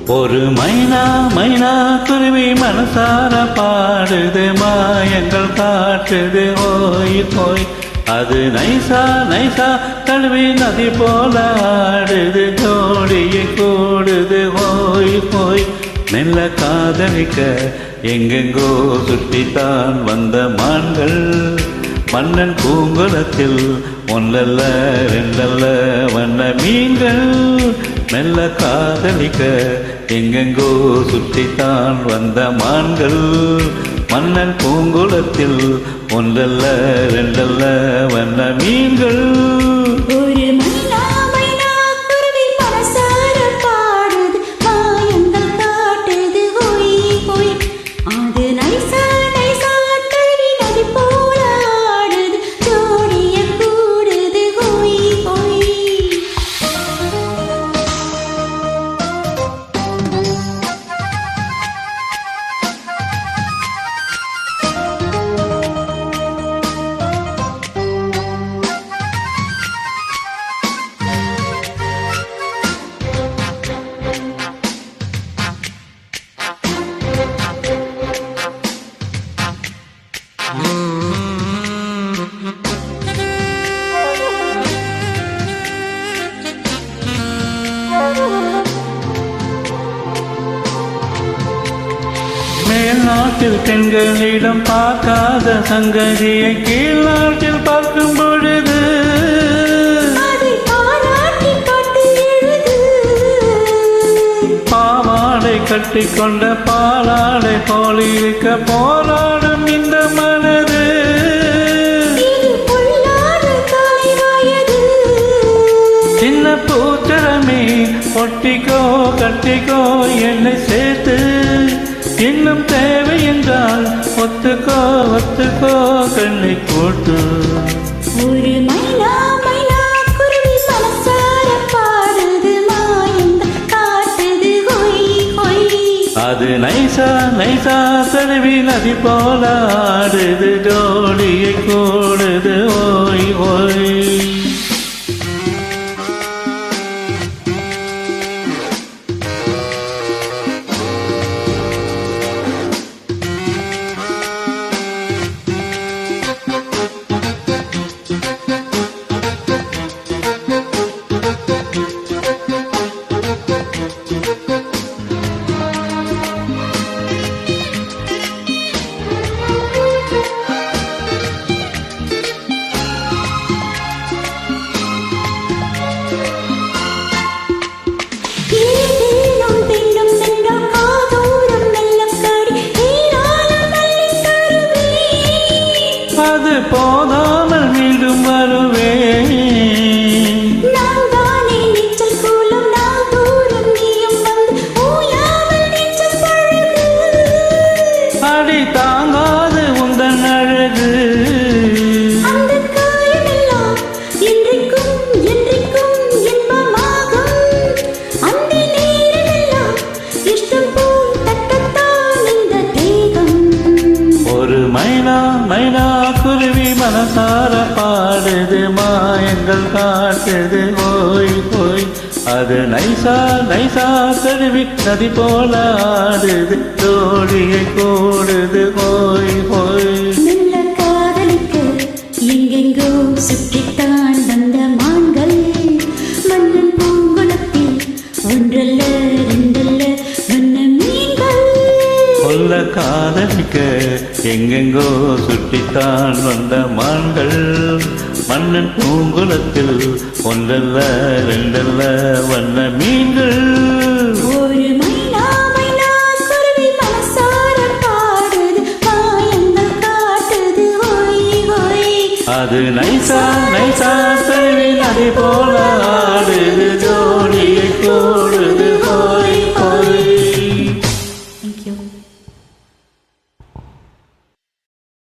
ஒரு மைனா மைனா குருவி மனசார பாடுது மாயங்கள் காட்டுது ஓய் ஓய். அது நைசா நைசா தழுவி நதி போல ஆடுது ஜோடியை கூடுது ஓய் ஓய். மெல்ல காதலிக்க எங்கெங்கோ சுற்றித்தான் வந்த மான்கள் மன்னன் பூங்குளத்தில் ஒன்றல்ல ரெண்டல்ல வண்ண மீன்கள். மெல்ல காதலிக்க எங்கெங்கோ சுற்றித்தான் வந்த மான்கள் மன்னன் பூங்குளத்தில் ஒன்றல்ல ரெண்டல்ல வண்ண மீன்கள். ஒரு மைனா மைனா குருவி மனசார பாடுது மாயங்கள் காட்டுது ஹோய் ஹோய். அது நைசா நைசா தழுவி நதி போல ஆடுது ஜோடிய கூடுது ஹோய் ஹோய். மேல்நாட்டில் பெண்களிடம் பார்க்காத சங்கதியை கீழ் நாட்டில் பார்க்கும் பொழுது பாவாடை கட்டிக்கொண்ட பாலாடை போல் இருக்க போராடும் இந்த மனது. சின்ன பூச்சரமே ஒட்டிக்கோ கட்டிக்கோ என்னை சேர்த்து இன்னும் தேவை என்றால் ஒத்துக்கோ ஒத்துக்கோ கண்ணை போட்டு. ஒரு மைனா மைனா குருவி மனசார பாடுது மாயங்கள் காட்டுது ஹோய் ஹோய். அது நைசா நைசா தழுவி நதி போல ஆடுது ஜோடியை கூடுது ஓய் ஓய். அது போதாமல் மீண்டும் வருவேன். நான் தானே நீச்சல் கூலம் நான் தூரம் நீயும் வந்து ஓயாமல் நீச்சல் பழகு. அடி தாங்காது உந்தன் அழகு. அந்த காயமெல்லாம் என்றைக்கும் என்றைக்கும் இன்பமாகும். அந்த நேரமெல்லாம் இஷ்டம் போல் தட்டத்தான் இந்த தேகம். ஒரு மைனா மைனா குருவி மனசார பாடுது மாயங்கள் காட்டுது ஓய் ஓய். அது நைசா நைசா தழுவி நதி போல ஆடுது ஜோடியை கூடுது ஓய் ஓய். மெல்ல காதலிக்க எங்கெங்கோ சுற்றித்தான் வந்த மான்கள் மன்னன் பூங்குளத்தில் ஒன்றல்ல ரெண்டல்ல வண்ண மீன்கள். கொல்ல காதலிக்க எங்கெங்கோ சுற்றித்தான் வந்த மான்கள் மன்னன் பூங்குளத்தில் ஒன்றல்ல ரெண்டல்ல வண்ண மீன்கள். ஒரு மைனா மைனா குருவி மனசார பாடுது மாயங்கள் காட்டுது ஹோய் ஹோய். அது நைசா நைசா தழுவி நதி போல